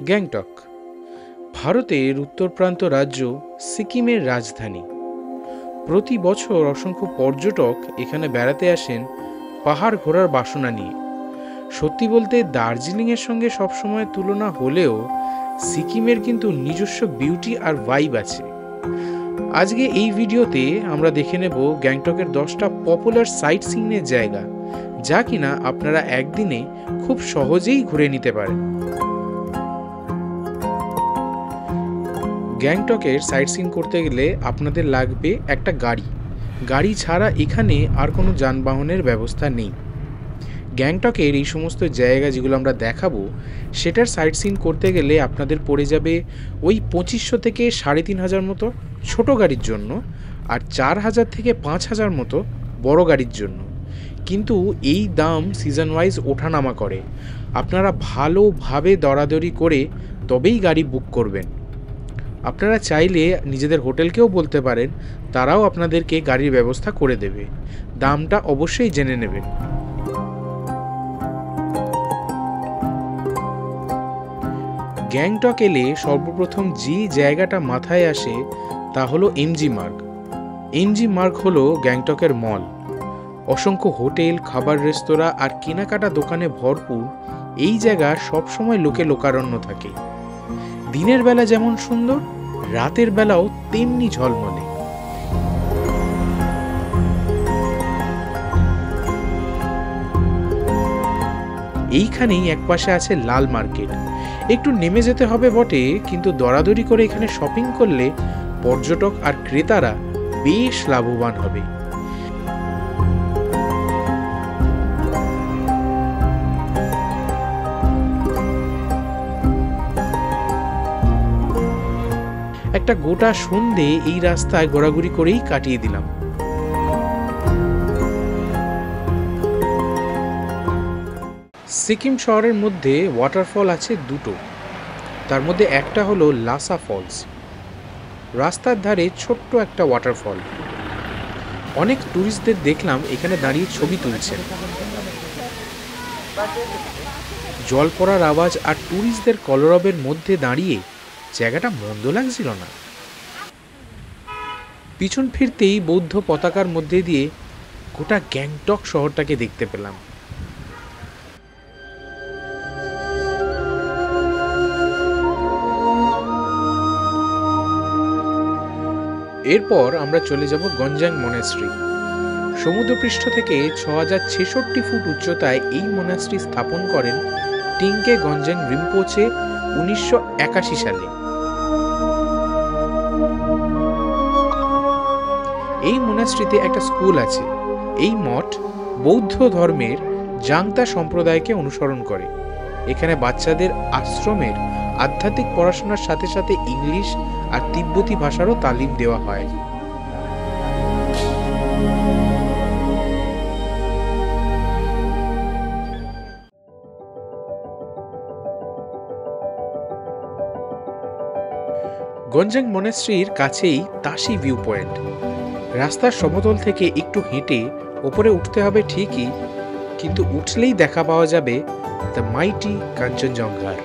গ্যাংটক ভারতের উত্তর প্রান্ত রাজ্য সিকিমের রাজধানী। প্রতি বছর অসংখ্য পর্যটক এখানে বেড়াতে আসেন পাহাড় ঘোরার বাসনা নিয়ে। সত্যি বলতে দার্জিলিংয়ের সঙ্গে সবসময় তুলনা হলেও সিকিমের কিন্তু নিজস্ব বিউটি আর ভাইব আছে। আজকে এই ভিডিওতে আমরা দেখে নেব গ্যাংটকের 10টা পপুলার সাইট সিইংয়ের জায়গা, যা কিনা আপনারা একদিনে খুব সহজেই ঘুরে নিতে পারেন। গ্যাংটকের সাইট সিইং করতে গেলে আপনাদের লাগবে একটা গাড়ি ছাড়া এখানে আর কোনো যানবাহনের ব্যবস্থা নেই। গ্যাংটকের এই সমস্ত জায়গা যেগুলো আমরা দেখাবো সেটার সাইট সিইং করতে গেলে আপনাদের পড়ে যাবে ওই 2500 থেকে 3500 মতো ছোট গাড়ির জন্য, আর 4000 থেকে 5000 মতো বড় গাড়ির জন্য। কিন্তু এই দাম সিজন ওয়াইজ ওঠানামা করে, আপনারা ভালোভাবে দরাদরি করে তবেই গাড়ি বুক করবেন। আপনারা চাইলে নিজেদের হোটেলকেও বলতে পারেন, তারাও আপনাদেরকে গাড়ির ব্যবস্থা করে দেবে। দামটা অবশ্যই জেনে নেবেন। গ্যাংটক এলে সর্বপ্রথম যে জায়গাটা মাথায় আসে তা হলো এমজি মার্গ। এমজি মার্গ হলো গ্যাংটকের মল। অসংখ্য হোটেল, খাবার রেস্তোরাঁ আর কেনাকাটা দোকানে ভরপুর এই জায়গা সবসময় লোকারণ্য থাকে। দিনের বেলা যেমন সুন্দর, রাতের বেলাও তেমনি ঝলমলে। এইখানেই একপাশে আছে লাল মার্কেট। একটু নেমে যেতে হবে বটে, কিন্তু দরাদরি করে এখানে শপিং করলে পর্যটক আর ক্রেতারা বেশ লাভবান হবে। একটা গোটা সন্ধে এই রাস্তায় ঘোরাঘুরি করেই কাটিয়ে দিলাম। সিকিম শহরের মধ্যে ওয়াটারফল আছে দুটো। তার মধ্যে একটা হলো লাসা ফলস। রাস্তার ধারে ছোট্ট একটা ওয়াটারফল। অনেক ট্যুরিস্টদের দেখলাম এখানে দাঁড়িয়ে ছবি তুলছেন। জল পড়ার আওয়াজ আর ট্যুরিস্টদের কলরবের মধ্যে দাঁড়িয়ে জায়গাটা মন্দ লাগছিল না। পিছন ফিরতেই বৌদ্ধ পতাকার মধ্যে দিয়ে গোটা গ্যাংটক শহরটাকে দেখতে পেলাম। এরপর আমরা চলে যাব গঞ্জাং মনাস্ট্রি। সমুদ্রপৃষ্ঠ থেকে 6066 ফুট উচ্চতায় এই মনাস্ট্রি স্থাপন করেন টিংকে গঞ্জাং রিম্পোচে 1981 সালে। এই মনাস্ট্রিতে একটা স্কুল আছে। এই মঠ বৌদ্ধ ধর্মের জাংতা সম্প্রদায়কে অনুসরণ করে। এখানে বাচ্চাদের আশ্রমের আধ্যাত্মিক পড়াশোনার সাথে সাথে ইংলিশ আর তিব্বতী ভাষারও তালিম দেওয়া হয়। গঞ্জাং মনাস্ট্রির কাছেই তাশি ভিউ পয়েন্ট। রাস্তার সমতল থেকে একটু হেঁটে ওপরে উঠতে হবে ঠিকই, কিন্তু উঠলেই দেখা পাওয়া যাবে দ্য মাইটি কাঞ্চনজঙ্ঘার।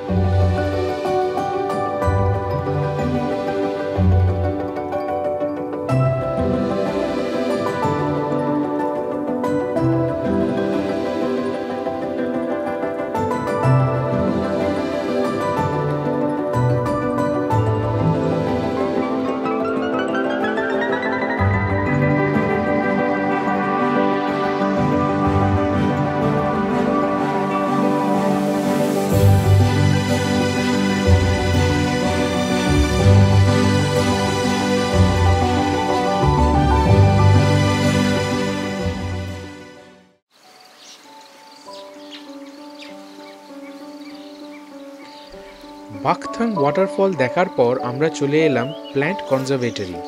বাকথাং ওয়াটারফল দেখার পর আমরা চলে এলাম প্ল্যান্ট কনজারভেটরি।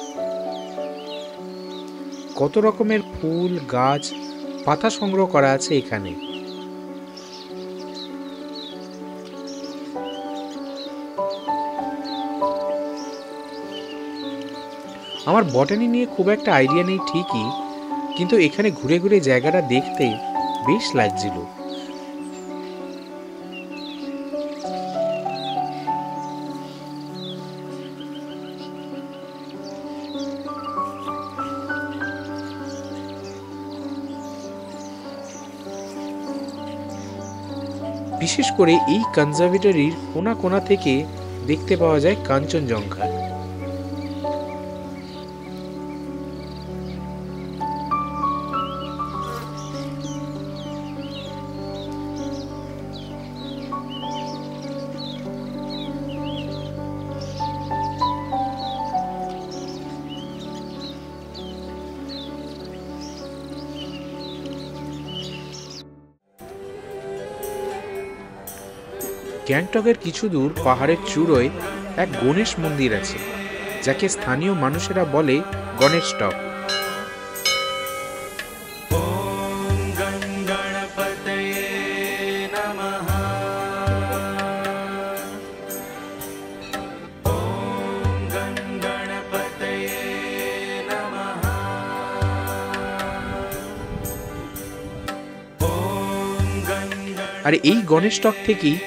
কত রকমের ফুল, গাছ, পাতা সংগ্রহ করা আছে এখানে। আমার বটানি নিয়ে খুব একটা আইডিয়া নেই ঠিকই, কিন্তু এখানে ঘুরে ঘুরে জায়গাটা দেখতে বেশ লাগছিল। বিশেষ করে এই কনজারভেটরির কোনা কোনা থেকে দেখতে পাওয়া যায় কাঞ্চনজঙ্ঘা। গ্যাংটকের কিছু দূর পাহাড়ের চূড়োয় এক গণেশ মন্দির আছে, যাকে স্থানীয় মানুষেরা বলে গণেশ টক। আর এই গণেশ টক থেকেই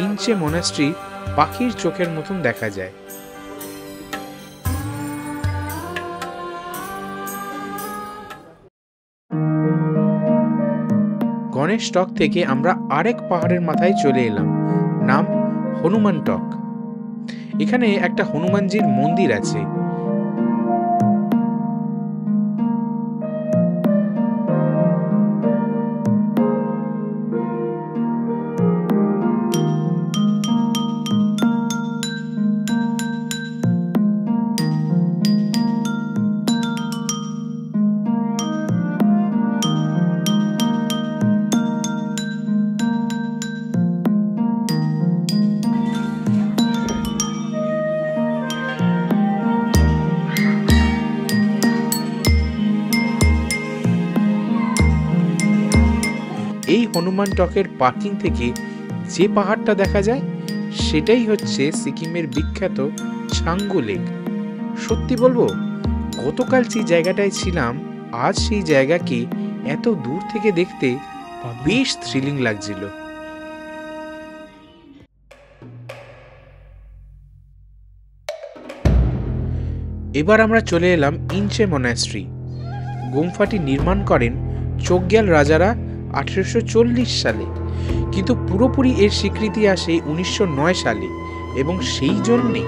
ইঞ্চে মনাস্ট্রি পাখির চোখের মতন দেখা যায়। গণেশ টক থেকে আমরা আরেক পাহাড়ের মাথায় চলে এলাম, নাম হনুমান টক। এখানে একটা হনুমানজির মন্দির আছে। এই হনুমান টকের পার্কিং থেকে যে পাহাড়টা দেখা যায় সেটাই হচ্ছে সিকিমের বিখ্যাত ছাঙ্গু লেক। সত্যি বলবো, গতকাল যে জায়গাটায় ছিলাম আজ সেই জায়গাকে এত দূর থেকে দেখতে বেশ থ্রিলিং লাগছিল। এবার আমরা চলে এলাম ইঞ্চে মনাস্ট্রি। গুম্ফাটি নির্মাণ করেন চোগ্যাল রাজারা 1840 সালে, কিন্তু পুরোপুরি এর স্বীকৃতি আসে 1909 সালে এবং সেই জন্যে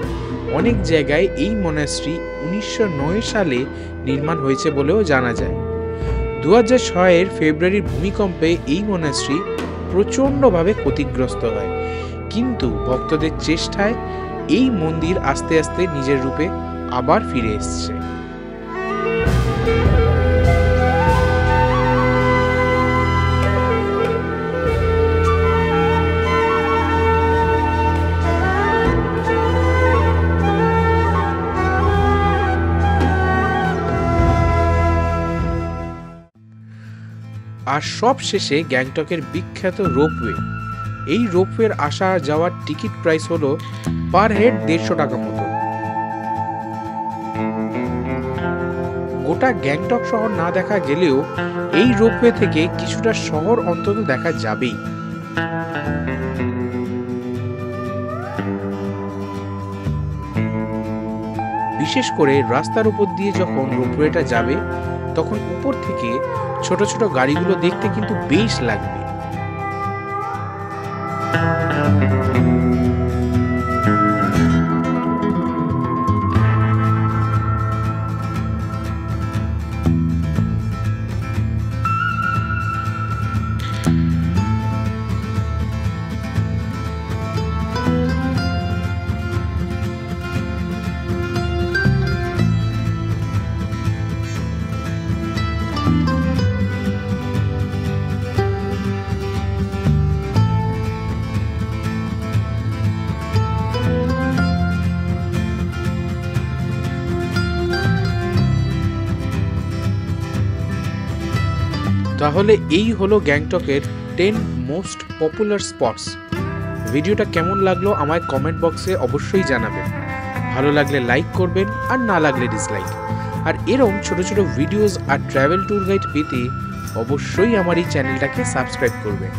অনেক জায়গায় এই মনাস্ট্রি 1909 সালে নির্মাণ হয়েছে বলেও জানা যায়। 2006 ফেব্রুয়ারির ভূমিকম্পে এই মনাস্ট্রি প্রচণ্ডভাবে ক্ষতিগ্রস্ত হয়, কিন্তু ভক্তদের চেষ্টায় এই মন্দির আস্তে আস্তে নিজের রূপে আবার ফিরে এসছে। আর সব শেষে গ্যাংটকের বিখ্যাত রোপওয়ে। এই রোপওয়ের আসা যাওয়ার টিকিট প্রাইস হলো পার হেড 150 টাকা মতো। গোটা গ্যাংটক শহর না দেখা গেলেও এই রোপওয়ে থেকে কিছুটা শহর অন্তত দেখা যাবেই। বিশেষ করে রাস্তার উপর দিয়ে যখন রোপওয়েটা যাবে তখন উপর থেকে ছোট ছোট গাড়িগুলো দেখতে কিন্তু বেশ লাগবে। তাহলে এই হলো গ্যাংটকের 10 মোস্ট পপুলার স্পটস। ভিডিওটা কেমন লাগলো আমায় কমেন্ট বক্সে অবশ্যই জানাবেন। ভালো লাগলে লাইক করবেন আর না লাগলে ডিসলাইক। আর এরকম ছোট ছোট ভিডিওস আর ট্রাভেল ট্যুর গাইড পেতে অবশ্যই আমার এই চ্যানেলটাকে সাবস্ক্রাইব করবেন।